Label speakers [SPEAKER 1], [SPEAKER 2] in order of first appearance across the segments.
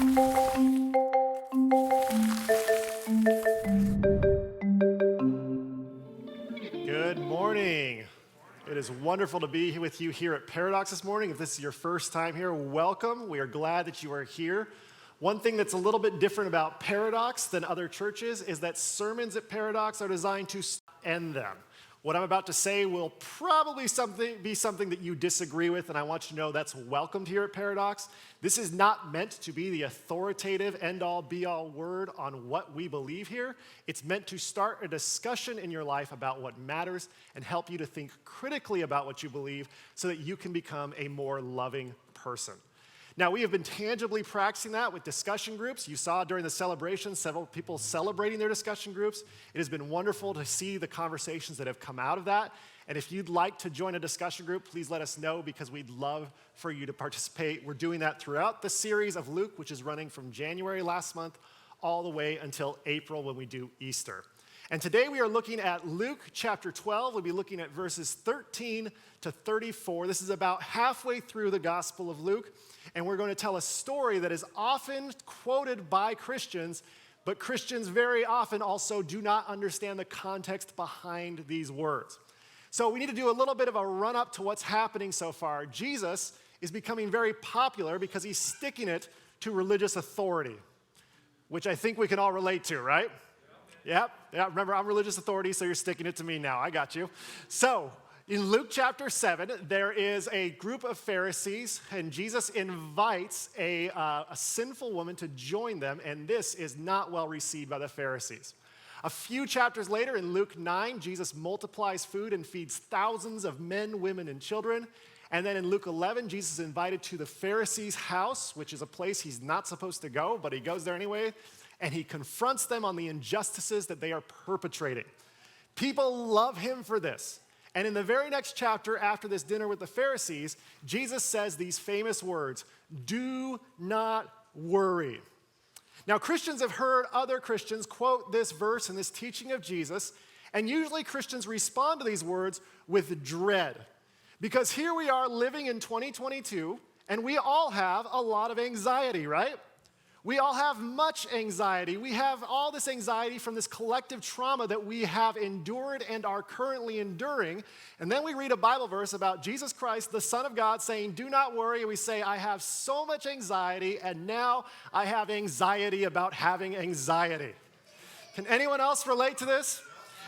[SPEAKER 1] Good morning. It is wonderful to be with you here at Paradox this morning. If this is your first time here, welcome. We are glad that you are here. One thing that's a little bit different about Paradox than other churches is that sermons at Paradox are designed to end them. What I'm about to say will probably be something that you disagree with, and I want you to know that's welcomed here at Paradox. This is not meant to be the authoritative, end-all, be-all word on what we believe here. It's meant to start a discussion in your life about what matters and help you to think critically about what you believe so that you can become a more loving person. Now, we have been tangibly practicing that with discussion groups. You saw during the celebration several people celebrating their discussion groups. It has been wonderful to see the conversations that have come out of that. And if you'd like to join a discussion group, please let us know because we'd love for you to participate. We're doing that throughout the series of Luke, which is running from January last month all the way until April when we do Easter. And today we are looking at Luke chapter 12. We'll be looking at verses 13 to 34. This is about halfway through the Gospel of Luke. And we're going to tell a story that is often quoted by Christians, but Christians very often also do not understand the context behind these words. So we need to do a little bit of a run-up to what's happening so far. Jesus is becoming very popular because he's sticking it to religious authority, which I think we can all relate to, right? Yeah, remember, I'm religious authority, so you're sticking it to me now. I got you. So, in Luke chapter 7, there is a group of Pharisees, and Jesus invites a sinful woman to join them, and this is not well received by the Pharisees. A few chapters later, in Luke 9, Jesus multiplies food and feeds thousands of men, women, and children. And then in Luke 11, Jesus is invited to the Pharisees' house, which is a place he's not supposed to go, but he goes there anyway. And he confronts them on the injustices that they are perpetrating. People love him for this. And in the very next chapter, after this dinner with the Pharisees, Jesus says these famous words, "Do not worry." Now, Christians have heard other Christians quote this verse and this teaching of Jesus, and usually Christians respond to these words with dread. Because here we are living in 2022, and we all have a lot of anxiety, right? We all have much anxiety. We have all this anxiety from this collective trauma that we have endured and are currently enduring. And then we read a Bible verse about Jesus Christ, the Son of God, saying, "Do not worry." And we say, "I have so much anxiety, and now I have anxiety about having anxiety." Can anyone else relate to this?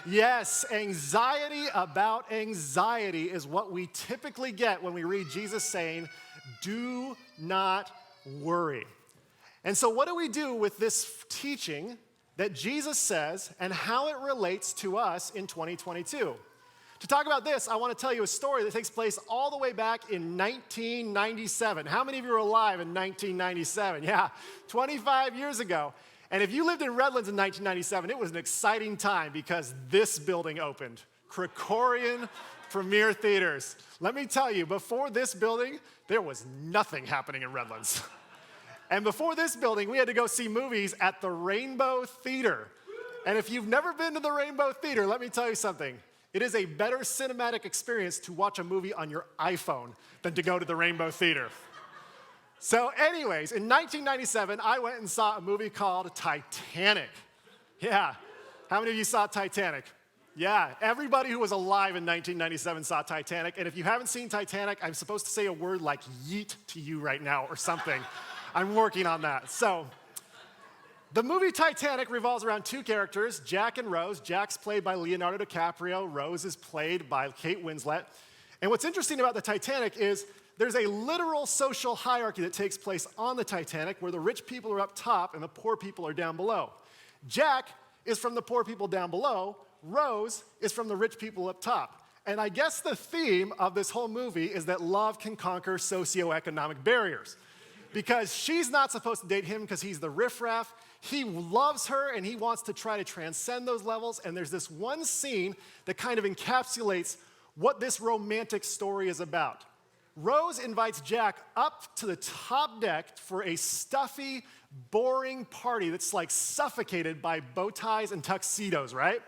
[SPEAKER 1] Yes, anxiety about anxiety is what we typically get when we read Jesus saying, "Do not worry." And so what do we do with this teaching that Jesus says and how it relates to us in 2022? To talk about this, I want to tell you a story that takes place all the way back in 1997. How many of you were alive in 1997? Yeah, 25 years ago. And if you lived in Redlands in 1997, it was an exciting time because this building opened, Krikorian Premier Theaters. Let me tell you, before this building, there was nothing happening in Redlands. And before this building, we had to go see movies at the Rainbow Theater. And if you've never been to the Rainbow Theater, let me tell you something. It is a better cinematic experience to watch a movie on your iPhone than to go to the Rainbow Theater. So anyways, in 1997, I went and saw a movie called Titanic. Yeah, how many of you saw Titanic? Yeah, everybody who was alive in 1997 saw Titanic. And if you haven't seen Titanic, I'm supposed to say a word like yeet to you right now or something. I'm working on that. So, the movie Titanic revolves around two characters, Jack and Rose. Jack's played by Leonardo DiCaprio. Rose is played by Kate Winslet. And what's interesting about the Titanic is there's a literal social hierarchy that takes place on the Titanic where the rich people are up top and the poor people are down below. Jack is from the poor people down below. Rose is from the rich people up top. And I guess the theme of this whole movie is that love can conquer socioeconomic barriers. Because she's not supposed to date him because he's the riffraff. He loves her and he wants to try to transcend those levels. And there's this one scene that kind of encapsulates what this romantic story is about. Rose invites Jack up to the top deck for a stuffy, boring party that's like suffocated by bow ties and tuxedos, right?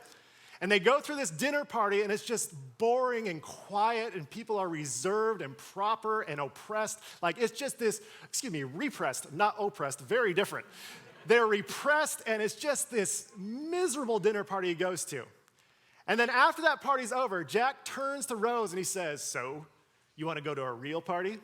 [SPEAKER 1] And they go through this dinner party, and it's just boring and quiet, and people are reserved and proper and oppressed. Like, it's just this, repressed, not oppressed, very different. They're repressed, and it's just this miserable dinner party he goes to. And then after that party's over, Jack turns to Rose, and he says, "So, you want to go to a real party?"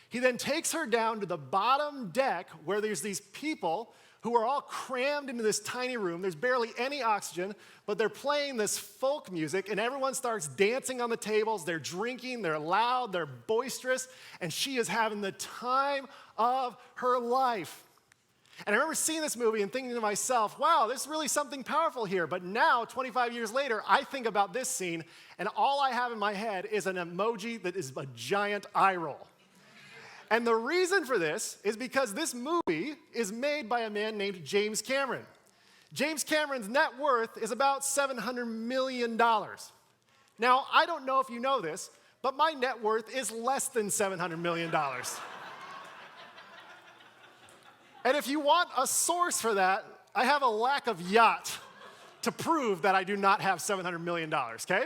[SPEAKER 1] He then takes her down to the bottom deck where there's these people who are all crammed into this tiny room. There's barely any oxygen, but they're playing this folk music, and everyone starts dancing on the tables. They're drinking, they're loud, they're boisterous, and she is having the time of her life. And I remember seeing this movie and thinking to myself, wow, there's really something powerful here. But now, 25 years later, I think about this scene, and all I have in my head is an emoji that is a giant eye roll. And the reason for this is because this movie is made by a man named James Cameron. James Cameron's net worth is about $700 million. Now, I don't know if you know this, but my net worth is less than $700 million. And if you want a source for that, I have a lack of yacht to prove that I do not have $700 million, okay?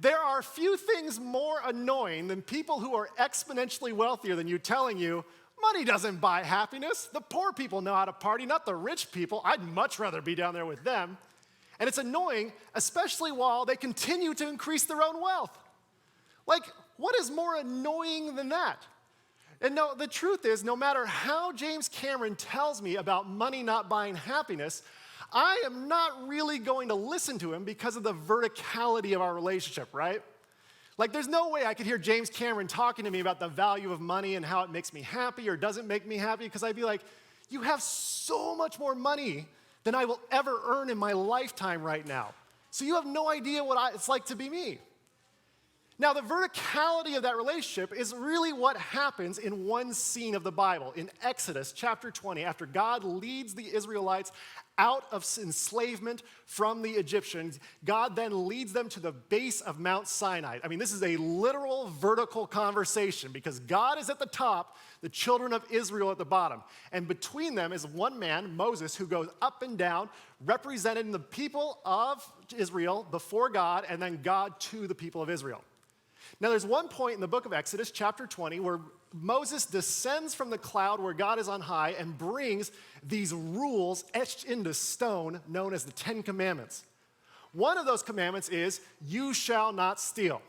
[SPEAKER 1] There are few things more annoying than people who are exponentially wealthier than you telling you, money doesn't buy happiness. The poor people know how to party, not the rich people. I'd much rather be down there with them. And it's annoying, especially while they continue to increase their own wealth. Like, what is more annoying than that? And no, the truth is, no matter how James Cameron tells me about money not buying happiness, I am not really going to listen to him because of the verticality of our relationship, right? Like, there's no way I could hear James Cameron talking to me about the value of money and how it makes me happy or doesn't make me happy, because I'd be like, you have so much more money than I will ever earn in my lifetime right now. So you have no idea what it's like to be me. Now, the verticality of that relationship is really what happens in one scene of the Bible. In Exodus chapter 20, after God leads the Israelites out of enslavement from the Egyptians, God then leads them to the base of Mount Sinai. I mean, this is a literal vertical conversation because God is at the top, the children of Israel at the bottom. And between them is one man, Moses, who goes up and down, representing the people of Israel before God, and then God to the people of Israel. Now, there's one point in the book of Exodus, chapter 20, where Moses descends from the cloud where God is on high and brings these rules etched into stone known as the 10 Commandments. One of those commandments is, you shall not steal.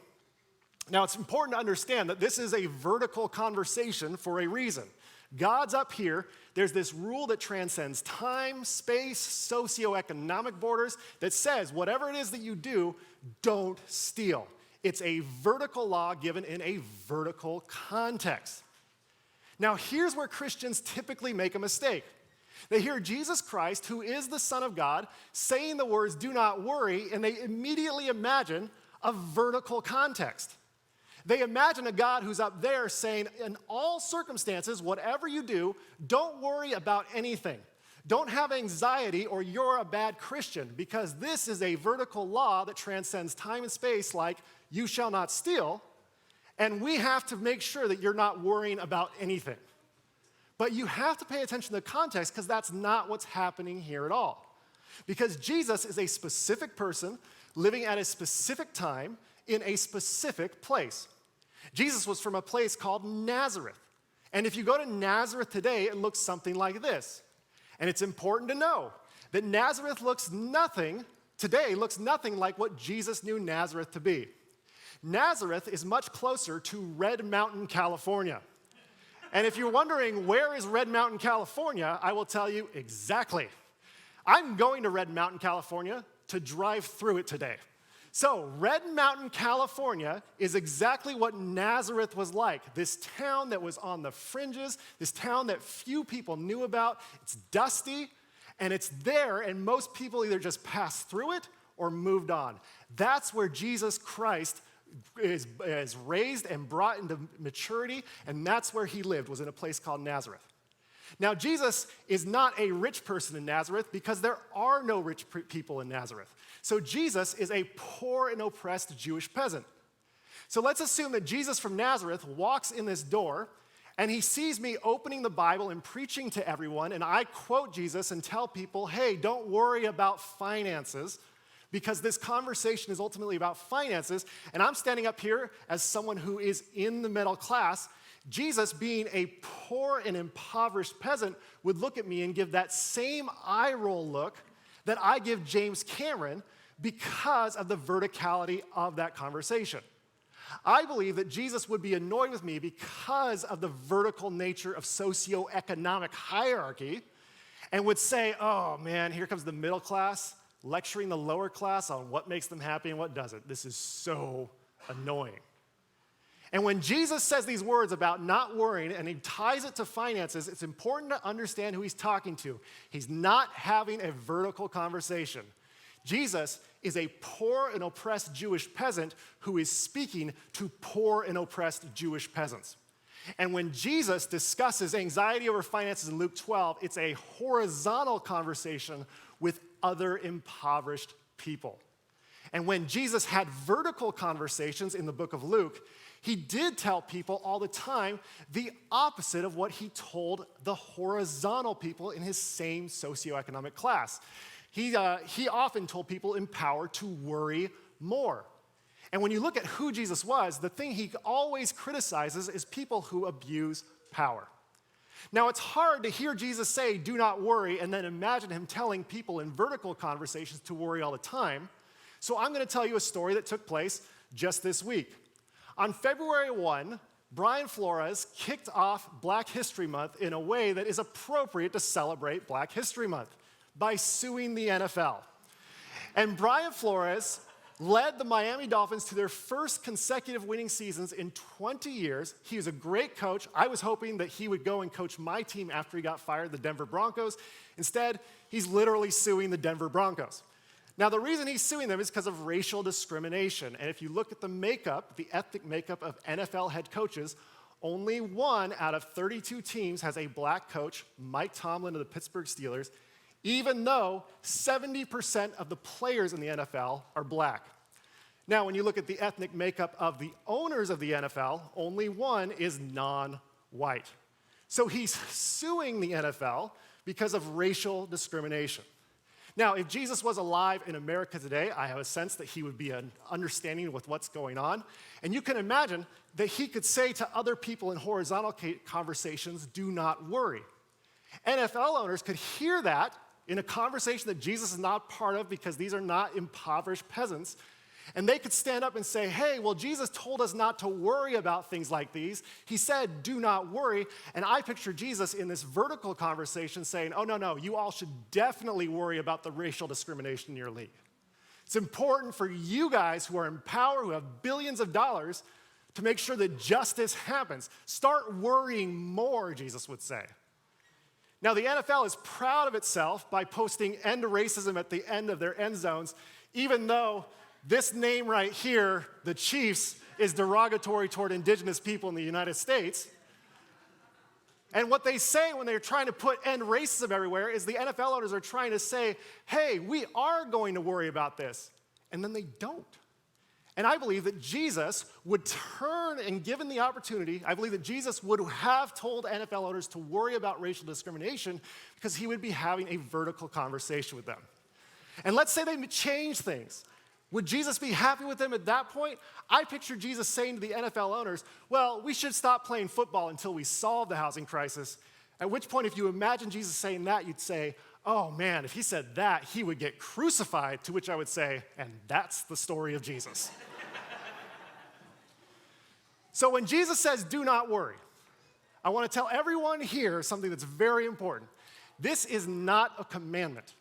[SPEAKER 1] Now, it's important to understand that this is a vertical conversation for a reason. God's up here. There's this rule that transcends time, space, socioeconomic borders that says whatever it is that you do, don't steal. It's a vertical law given in a vertical context. Now, here's where Christians typically make a mistake. They hear Jesus Christ, who is the Son of God, saying the words, do not worry, and they immediately imagine a vertical context. They imagine a God who's up there saying, in all circumstances, whatever you do, don't worry about anything. Don't have anxiety or you're a bad Christian, because this is a vertical law that transcends time and space, like you shall not steal, and we have to make sure that you're not worrying about anything. But you have to pay attention to the context, because that's not what's happening here at all. Because Jesus is a specific person living at a specific time in a specific place. Jesus was from a place called Nazareth. And if you go to Nazareth today, it looks something like this. And it's important to know that Nazareth looks nothing like what Jesus knew Nazareth to be. Nazareth is much closer to Red Mountain, California. And if you're wondering, where is Red Mountain, California, I will tell you exactly. I'm going to Red Mountain, California to drive through it today. So Red Mountain, California is exactly what Nazareth was like. This town that was on the fringes, this town that few people knew about. It's dusty, and it's there, and most people either just passed through it or moved on. That's where Jesus Christ is raised and brought into maturity, and that's where he lived, was in a place called Nazareth. Now, Jesus is not a rich person in Nazareth because there are no rich people in Nazareth. So Jesus is a poor and oppressed Jewish peasant. So let's assume that Jesus from Nazareth walks in this door, and he sees me opening the Bible and preaching to everyone, and I quote Jesus and tell people, hey, don't worry about finances. because this conversation is ultimately about finances, and I'm standing up here as someone who is in the middle class. Jesus, being a poor and impoverished peasant, would look at me and give that same eye roll look that I give James Cameron because of the verticality of that conversation. I believe that Jesus would be annoyed with me because of the vertical nature of socioeconomic hierarchy and would say, oh man, here comes the middle class lecturing the lower class on what makes them happy and what doesn't. This is so annoying. And when Jesus says these words about not worrying and he ties it to finances, it's important to understand who he's talking to. He's not having a vertical conversation. Jesus is a poor and oppressed Jewish peasant who is speaking to poor and oppressed Jewish peasants. And when Jesus discusses anxiety over finances in Luke 12, it's a horizontal conversation with other impoverished people. And when Jesus had vertical conversations in the book of Luke, he did tell people all the time the opposite of what he told the horizontal people in his same socioeconomic class. He often told people in power to worry more. And when you look at who Jesus was, the thing he always criticizes is people who abuse power. Now, it's hard to hear Jesus say, do not worry, and then imagine him telling people in vertical conversations to worry all the time. So I'm going to tell you a story that took place just this week. On February 1, Brian Flores kicked off Black History Month in a way that is appropriate to celebrate Black History Month by suing the NFL. And Brian Flores led the Miami Dolphins to their first consecutive winning seasons in 20 years. He was a great coach. I was hoping that he would go and coach my team after he got fired, the Denver Broncos. Instead, he's literally suing the Denver Broncos. Now, the reason he's suing them is because of racial discrimination. And if you look at the ethnic makeup of NFL head coaches, only 1 out of 32 teams has a black coach, Mike Tomlin of the Pittsburgh Steelers, even though 70% of the players in the NFL are black. Now, when you look at the ethnic makeup of the owners of the NFL, only 1 is non-white. So he's suing the NFL because of racial discrimination. Now, if Jesus was alive in America today, I have a sense that he would be an understanding with what's going on. And you can imagine that he could say to other people in horizontal conversations, do not worry. NFL owners could hear that in a conversation that Jesus is not part of because these are not impoverished peasants. And they could stand up and say, hey, well, Jesus told us not to worry about things like these. He said, do not worry. And I picture Jesus in this vertical conversation saying, oh, no, you all should definitely worry about the racial discrimination in your league. It's important for you guys who are in power, who have billions of dollars, to make sure that justice happens. Start worrying more, Jesus would say. Now, the NFL is proud of itself by posting end racism at the end of their end zones, even though this name right here, the Chiefs, is derogatory toward indigenous people in the United States. And what they say when they're trying to put end racism everywhere is the NFL owners are trying to say, hey, we are going to worry about this. And then they don't. And I believe that Jesus would turn and given the opportunity, I believe that Jesus would have told NFL owners to worry about racial discrimination because he would be having a vertical conversation with them. And let's say they change things. Would Jesus be happy with them at that point? I picture Jesus saying to the NFL owners, well, we should stop playing football until we solve the housing crisis. At which point, if you imagine Jesus saying that, you'd say, oh man, if he said that, he would get crucified, to which I would say, and that's the story of Jesus. So when Jesus says, do not worry, I want to tell everyone here something that's very important. This is not a commandment.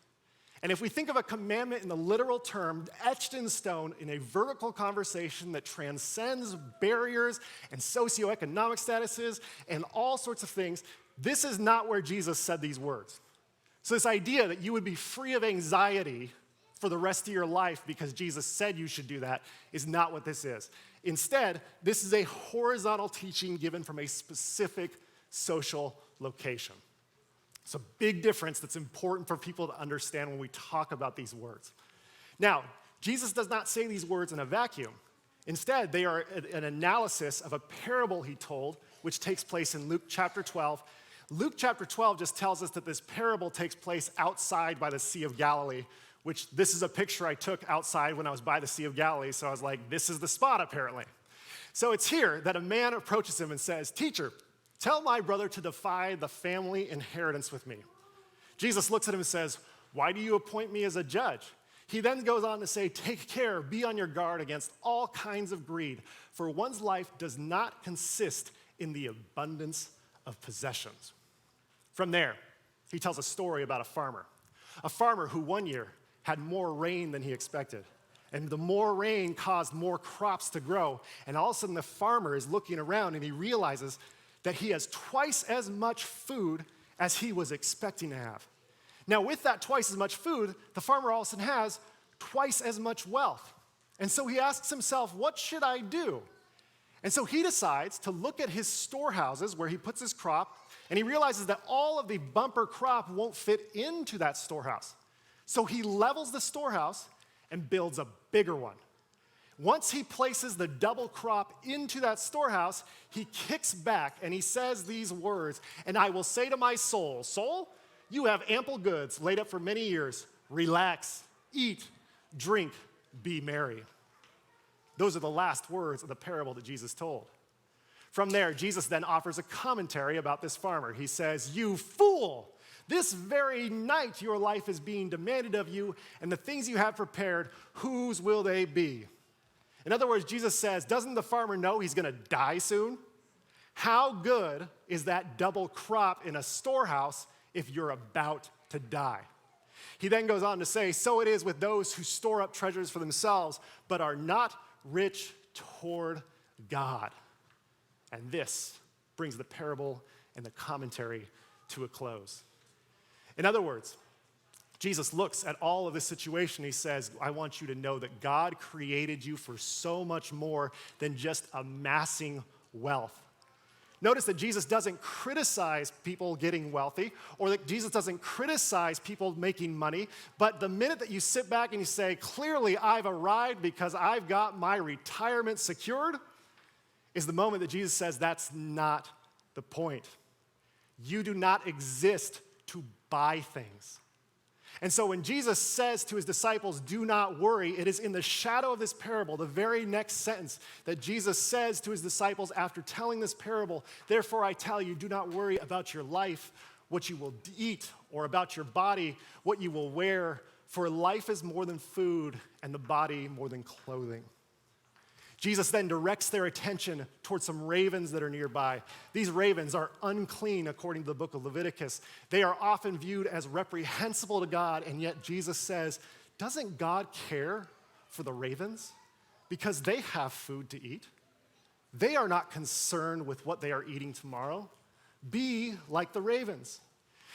[SPEAKER 1] And if we think of a commandment in the literal term, etched in stone in a vertical conversation that transcends barriers and socioeconomic statuses and all sorts of things, this is not where Jesus said these words. So this idea that you would be free of anxiety for the rest of your life because Jesus said you should do that is not what this is. Instead, this is a horizontal teaching given from a specific social location. It's a big difference that's important for people to understand when we talk about these words. Now, Jesus does not say these words in a vacuum. Instead, they are an analysis of a parable he told, which takes place in Luke chapter 12. Luke chapter 12 just tells us that this parable takes place outside by the Sea of Galilee, which this is a picture I took outside when I was by the Sea of Galilee, so I was like, this is the spot apparently. So it's here that a man approaches him and says, "Teacher, tell my brother to divide the family inheritance with me." Jesus looks at him and says, "Why do you appoint me as a judge?" He then goes on to say, "Take care, be on your guard against all kinds of greed, for one's life does not consist in the abundance of possessions." From there, he tells a story about a farmer who one year had more rain than he expected. And the more rain caused more crops to grow. And all of a sudden, the farmer is looking around and he realizes that he has twice as much food as he was expecting to have. Now, with that twice as much food, the farmer all of a sudden has twice as much wealth. And so he asks himself, what should I do? And so he decides to look at his storehouses where he puts his crop, and he realizes that all of the bumper crop won't fit into that storehouse. So he levels the storehouse and builds a bigger one. Once he places the double crop into that storehouse, he kicks back and he says these words, "And I will say to my soul, soul, you have ample goods laid up for many years. Relax, eat, drink, be merry." Those are the last words of the parable that Jesus told. From there, Jesus then offers a commentary about this farmer. He says, "You fool! This very night your life is being demanded of you, and the things you have prepared, whose will they be?" In other words, Jesus says, doesn't the farmer know he's going to die soon? How good is that double crop in a storehouse if you're about to die? He then goes on to say, "So it is with those who store up treasures for themselves, but are not rich toward God." And this brings the parable and the commentary to a close. In other words, Jesus looks at all of this situation. He says, I want you to know that God created you for so much more than just amassing wealth. Notice that Jesus doesn't criticize people getting wealthy, or that Jesus doesn't criticize people making money, but the minute that you sit back and you say, clearly I've arrived because I've got my retirement secured, is the moment that Jesus says that's not the point. You do not exist to buy things. And so when Jesus says to his disciples, "Do not worry," it is in the shadow of this parable, the very next sentence, that Jesus says to his disciples after telling this parable, "Therefore I tell you, do not worry about your life, what you will eat, or about your body, what you will wear, for life is more than food, and the body more than clothing." Jesus then directs their attention towards some ravens that are nearby. These ravens are unclean according to the book of Leviticus. They are often viewed as reprehensible to God, and yet Jesus says, doesn't God care for the ravens? Because they have food to eat. They are not concerned with what they are eating tomorrow. Be like the ravens.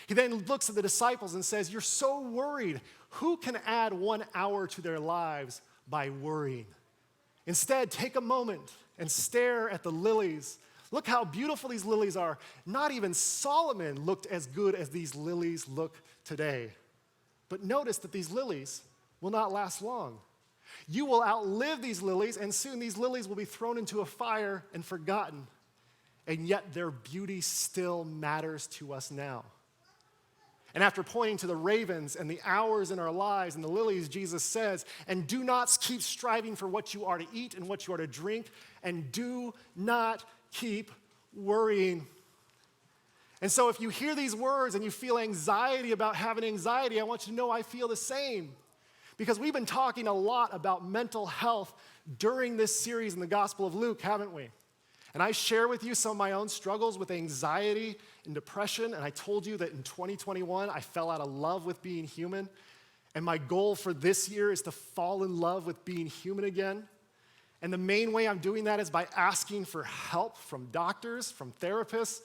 [SPEAKER 1] He then looks at the disciples and says, you're so worried. Who can add 1 hour to their lives by worrying? Instead, take a moment and stare at the lilies. Look how beautiful these lilies are. Not even Solomon looked as good as these lilies look today. But notice that these lilies will not last long. You will outlive these lilies, and soon these lilies will be thrown into a fire and forgotten. And yet their beauty still matters to us now. And after pointing to the ravens and the hours in our lives and the lilies, Jesus says, and do not keep striving for what you are to eat and what you are to drink, and do not keep worrying. And so if you hear these words and you feel anxiety about having anxiety, I want you to know I feel the same. Because we've been talking a lot about mental health during this series in the Gospel of Luke, haven't we? And I share with you some of my own struggles with anxiety and depression, and I told you that in 2021, I fell out of love with being human, and my goal for this year is to fall in love with being human again. And the main way I'm doing that is by asking for help from doctors, from therapists.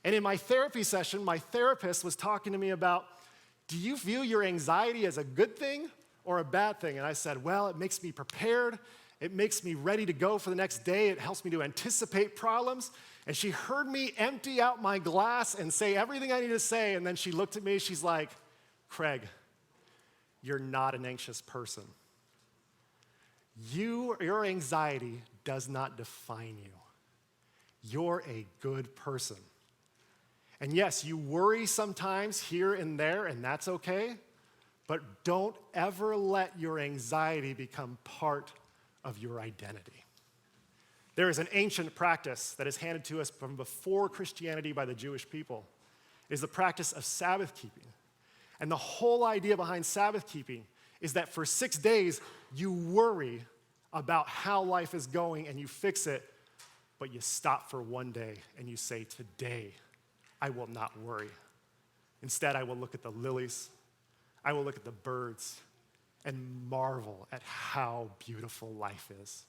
[SPEAKER 1] And in my therapy session, my therapist was talking to me about, do you view your anxiety as a good thing or a bad thing? And I said, well, it makes me prepared. It makes me ready to go for the next day. It helps me to anticipate problems. And she heard me empty out my glass and say everything I need to say. And then she looked at me, she's like, Craig, you're not an anxious person. Your anxiety does not define you. You're a good person. And yes, you worry sometimes here and there, and that's okay. but don't ever let your anxiety become part of your identity. There is an ancient practice that is handed to us from before Christianity by the Jewish people. It is the practice of Sabbath keeping. And the whole idea behind Sabbath keeping is that for 6 days, you worry about how life is going and you fix it, but you stop for one day and you say, today, I will not worry. Instead, I will look at the lilies, I will look at the birds, and marvel at how beautiful life is.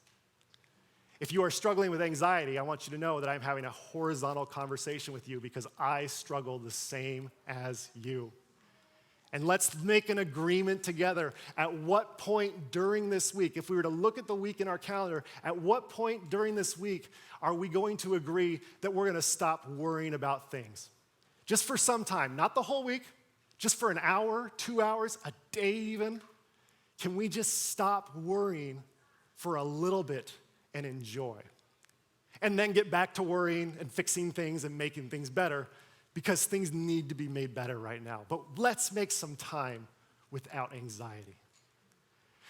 [SPEAKER 1] If you are struggling with anxiety, I want you to know that I'm having a horizontal conversation with you because I struggle the same as you. And let's make an agreement together. At what point during this week, if we were to look at the week in our calendar, at what point during this week are we going to agree that we're going to stop worrying about things? Just for some time, not the whole week, just for an hour, 2 hours, a day even. Can we just stop worrying for a little bit and enjoy? And then get back to worrying and fixing things and making things better, because things need to be made better right now. But let's make some time without anxiety.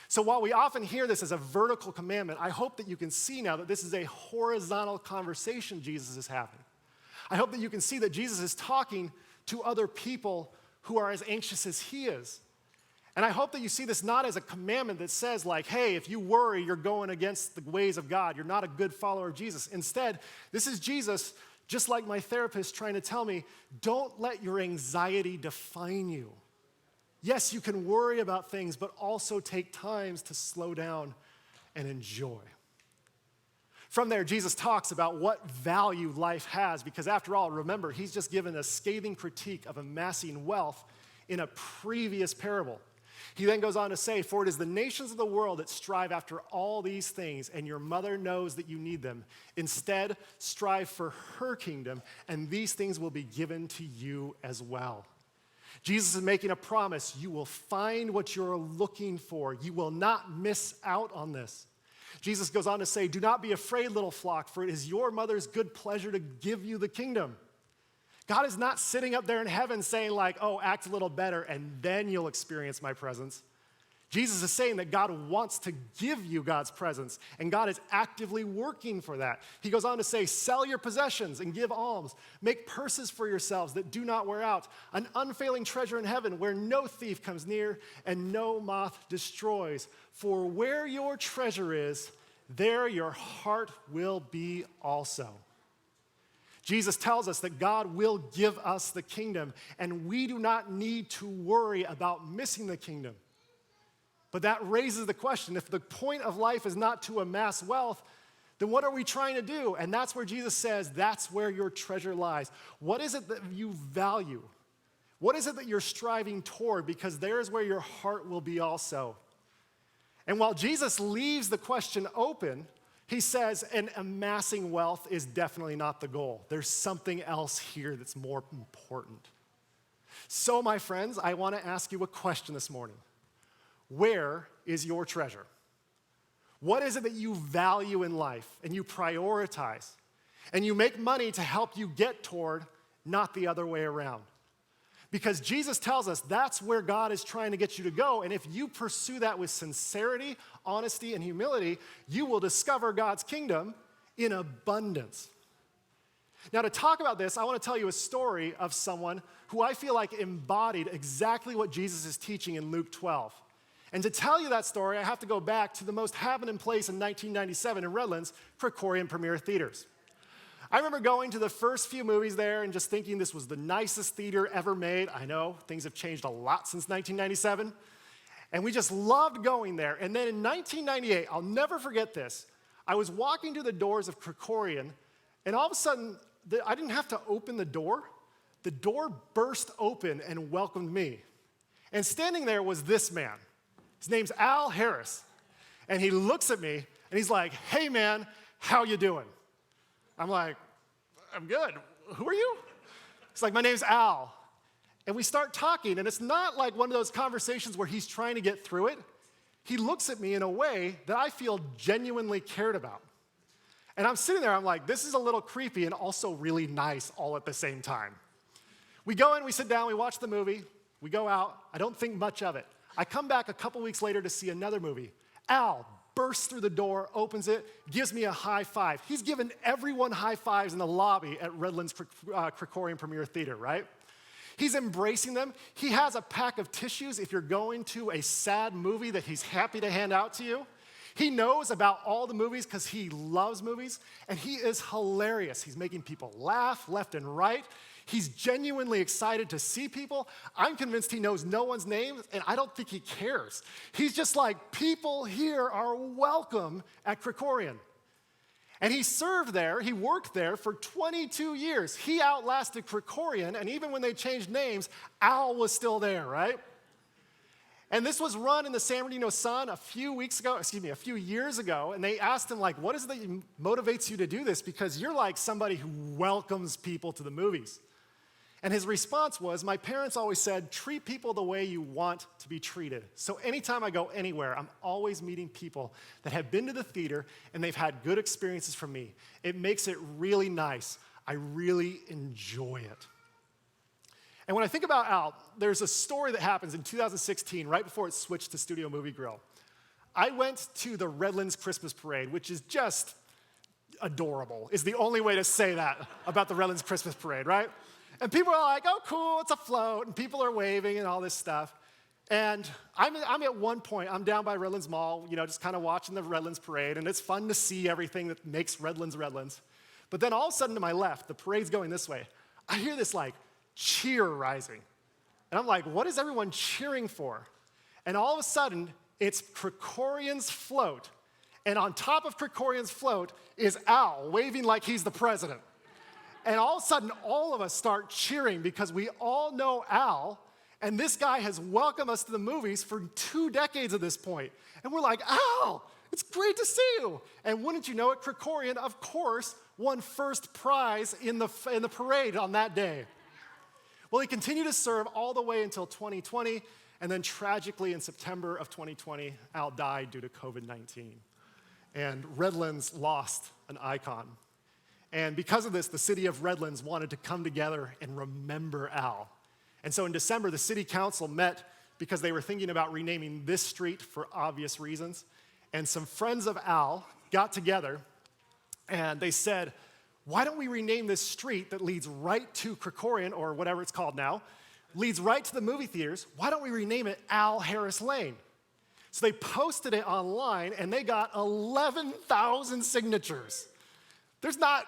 [SPEAKER 1] So while we often hear this as a vertical commandment, I hope that you can see now that this is a horizontal conversation Jesus is having. I hope that you can see that Jesus is talking to other people who are as anxious as he is. And I hope that you see this not as a commandment that says like, hey, if you worry, you're going against the ways of God. You're not a good follower of Jesus. Instead, this is Jesus, just like my therapist, trying to tell me, don't let your anxiety define you. Yes, you can worry about things, but also take times to slow down and enjoy. From there, Jesus talks about what value life has, because after all, remember, he's just given a scathing critique of amassing wealth in a previous parable. He then goes on to say, for it is the nations of the world that strive after all these things, and your mother knows that you need them. Instead, strive for her kingdom, and these things will be given to you as well. Jesus is making a promise. You will find what you're looking for. You will not miss out on this. Jesus goes on to say, do not be afraid, little flock, for it is your mother's good pleasure to give you the kingdom. God is not sitting up there in heaven saying like, oh, act a little better and then you'll experience my presence. Jesus is saying that God wants to give you God's presence, and God is actively working for that. He goes on to say, sell your possessions and give alms. Make purses for yourselves that do not wear out, an unfailing treasure in heaven where no thief comes near and no moth destroys. For where your treasure is, there your heart will be also. Jesus tells us that God will give us the kingdom, and we do not need to worry about missing the kingdom. But that raises the question, if the point of life is not to amass wealth, then what are we trying to do? And that's where Jesus says, that's where your treasure lies. What is it that you value? What is it that you're striving toward? Because there's where your heart will be also. And while Jesus leaves the question open, he says, and amassing wealth is definitely not the goal. There's something else here that's more important. So, my friends, I want to ask you a question this morning. Where is your treasure? What is it that you value in life and you prioritize? And you make money to help you get toward, not the other way around. Because Jesus tells us that's where God is trying to get you to go. And if you pursue that with sincerity, honesty, and humility, you will discover God's kingdom in abundance. Now, to talk about this, I want to tell you a story of someone who I feel like embodied exactly what Jesus is teaching in Luke 12. And to tell you that story, I have to go back to the most happening place in 1997 in Redlands, Craig Premier Theaters. I remember going to the first few movies there and just thinking this was the nicest theater ever made. I know, things have changed a lot since 1997. And we just loved going there. And then in 1998, I'll never forget this, I was walking to the doors of Craig, and all of a sudden, I didn't have to open the door. The door burst open and welcomed me. And standing there was this man. His name's Al Harris. And he looks at me, and he's like, hey, man, how you doing? I'm like, I'm good. Who are you? He's like, my name's Al. And we start talking, and it's not like one of those conversations where he's trying to get through it. He looks at me in a way that I feel genuinely cared about. And I'm sitting there, I'm like, this is a little creepy and also really nice all at the same time. We go in, we sit down, we watch the movie, we go out. I don't think much of it. I come back a couple weeks later to see another movie. Al bursts through the door, opens it, gives me a high five. He's given everyone high fives in the lobby at Redlands Krikorian Premier Theater, right? He's embracing them. He has a pack of tissues if you're going to a sad movie that he's happy to hand out to you. He knows about all the movies because he loves movies, and he is hilarious. He's making people laugh left and right. He's genuinely excited to see people. I'm convinced he knows no one's name, and I don't think he cares. He's just like, people here are welcome at Krikorian. And he served there, he worked there for 22 years. He outlasted Krikorian, and even when they changed names, Al was still there, right? And this was run in the San Bernardino Sun a few years ago, and they asked him, like, what is it that motivates you to do this? Because you're like somebody who welcomes people to the movies. And his response was, my parents always said, treat people the way you want to be treated. So anytime I go anywhere, I'm always meeting people that have been to the theater and they've had good experiences from me. It makes it really nice. I really enjoy it. And when I think about Al, there's a story that happens in 2016, right before it switched to Studio Movie Grill. I went to the Redlands Christmas Parade, which is just adorable, is the only way to say that about the Redlands Christmas Parade, right? And people are like, oh, cool, it's a float, and people are waving and all this stuff. And I'm at one point, I'm down by Redlands Mall, just kind of watching the Redlands Parade, and it's fun to see everything that makes Redlands Redlands. But then all of a sudden to my left, the parade's going this way. I hear this cheer rising. And I'm like, what is everyone cheering for? And all of a sudden, it's Krikorian's float. And on top of Krikorian's float is Al waving like he's the president. And all of a sudden, all of us start cheering because we all know Al, and this guy has welcomed us to the movies for 2 decades at this point. And we're like, Al, it's great to see you. And wouldn't you know it, Krikorian, of course, won first prize in the parade on that day. Well, he continued to serve all the way until 2020, and then tragically in September of 2020, Al died due to COVID-19. And Redlands lost an icon. And because of this, the city of Redlands wanted to come together and remember Al. And so in December, the city council met because they were thinking about renaming this street for obvious reasons. And some friends of Al got together, and they said, why don't we rename this street that leads right to Krikorian, or whatever it's called now, leads right to the movie theaters, why don't we rename it Al Harris Lane? So they posted it online, and they got 11,000 signatures. There's not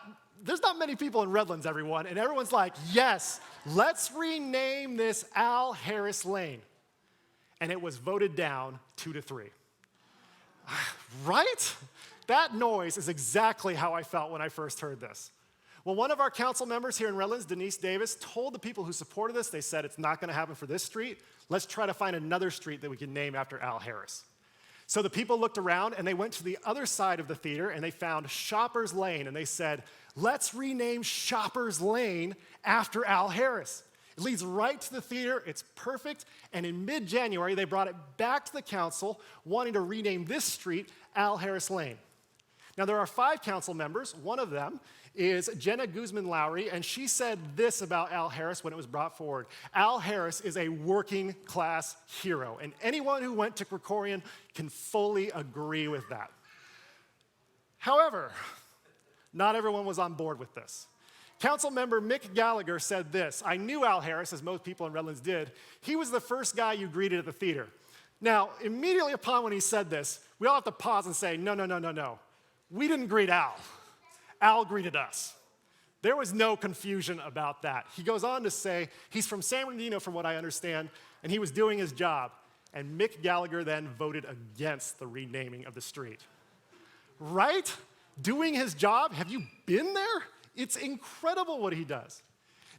[SPEAKER 1] many people in Redlands, everyone, and everyone's like, yes, let's rename this Al Harris Lane. And it was voted down 2-3. Right? That noise is exactly how I felt when I first heard this. Well, one of our council members here in Redlands, Denise Davis, told the people who supported this, they said, it's not going to happen for this street. Let's try to find another street that we can name after Al Harris. So the people looked around, and they went to the other side of the theater, and they found Shoppers Lane, and they said, let's rename Shoppers Lane after Al Harris. It leads right to the theater, it's perfect, and in mid-January, they brought it back to the council, wanting to rename this street Al Harris Lane. Now, there are 5 council members. One of them is Jenna Guzman-Lowry, and she said this about Al Harris when it was brought forward. Al Harris is a working-class hero, and anyone who went to Krikorian can fully agree with that. However, not everyone was on board with this. Council member Mick Gallagher said this, I knew Al Harris, as most people in Redlands did. He was the first guy you greeted at the theater. Now, immediately upon when he said this, we all have to pause and say, no. We didn't greet Al. Al greeted us. There was no confusion about that. He goes on to say he's from San Bernardino, from what I understand, and he was doing his job. And Mick Gallagher then voted against the renaming of the street. Right? Doing his job? Have you been there? It's incredible what he does.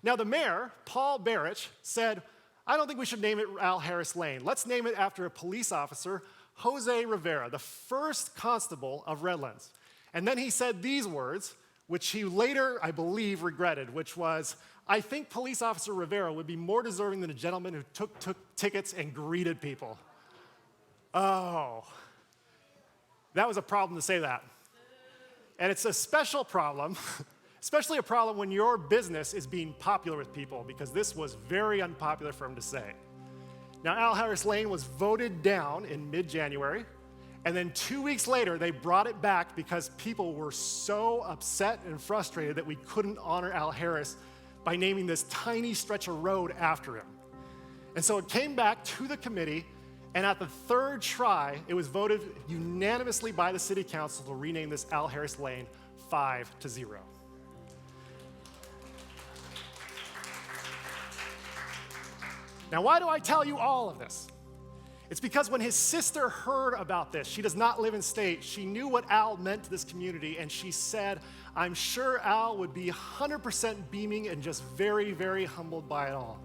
[SPEAKER 1] Now, the mayor, Paul Barrich, said, I don't think we should name it Al Harris Lane. Let's name it after a police officer, Jose Rivera, the first constable of Redlands. And then he said these words, which he later, I believe, regretted, which was, I think Police Officer Rivera would be more deserving than a gentleman who took tickets and greeted people. Oh, that was a problem to say that. And it's a special problem, especially a problem when your business is being popular with people, because this was very unpopular for him to say. Now, Al Harris Lane was voted down in mid-January, and then 2 weeks later, they brought it back because people were so upset and frustrated that we couldn't honor Al Harris by naming this tiny stretch of road after him. And so it came back to the committee, and at the third try, it was voted unanimously by the city council to rename this Al Harris Lane 5-0. Now, why do I tell you all of this? It's because when his sister heard about this, she does not live in state, she knew what Al meant to this community, and she said, I'm sure Al would be 100% beaming and just very, very humbled by it all.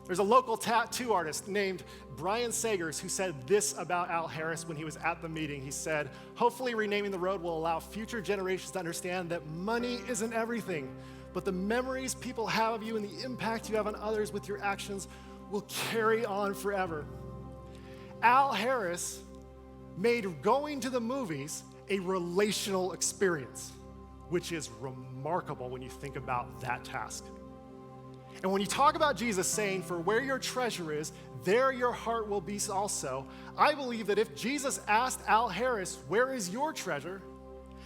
[SPEAKER 1] There's a local tattoo artist named Brian Sagers who said this about Al Harris when he was at the meeting. He said, hopefully renaming the road will allow future generations to understand that money isn't everything, but the memories people have of you and the impact you have on others with your actions will carry on forever. Al Harris made going to the movies a relational experience, which is remarkable when you think about that task. And when you talk about Jesus saying, for where your treasure is, there your heart will be also, I believe that if Jesus asked Al Harris, where is your treasure?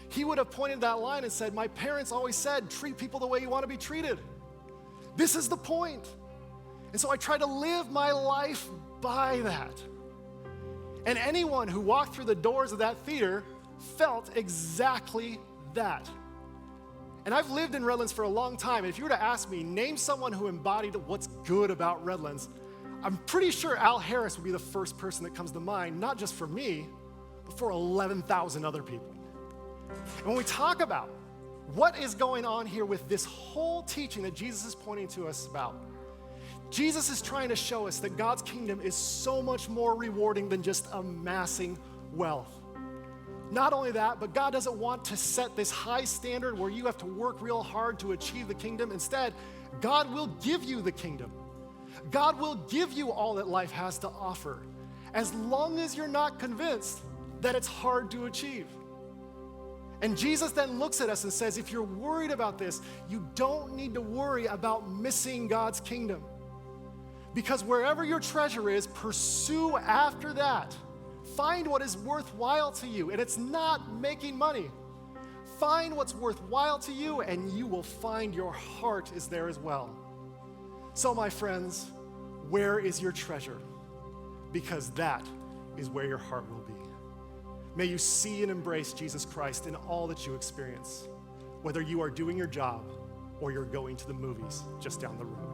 [SPEAKER 1] He would have pointed that line and said, my parents always said, treat people the way you want to be treated. This is the point. And so I try to live my life by that. And anyone who walked through the doors of that theater felt exactly that. And I've lived in Redlands for a long time. And if you were to ask me, name someone who embodied what's good about Redlands, I'm pretty sure Al Harris would be the first person that comes to mind, not just for me, but for 11,000 other people. And when we talk about what is going on here with this whole teaching that Jesus is pointing to us about, Jesus is trying to show us that God's kingdom is so much more rewarding than just amassing wealth. Not only that, but God doesn't want to set this high standard where you have to work real hard to achieve the kingdom. Instead, God will give you the kingdom. God will give you all that life has to offer, as long as you're not convinced that it's hard to achieve. And Jesus then looks at us and says, if you're worried about this, you don't need to worry about missing God's kingdom. Because wherever your treasure is, pursue after that. Find what is worthwhile to you, and it's not making money. Find what's worthwhile to you, and you will find your heart is there as well. So, my friends, where is your treasure? Because that is where your heart will be. May you see and embrace Jesus Christ in all that you experience, whether you are doing your job or you're going to the movies just down the road.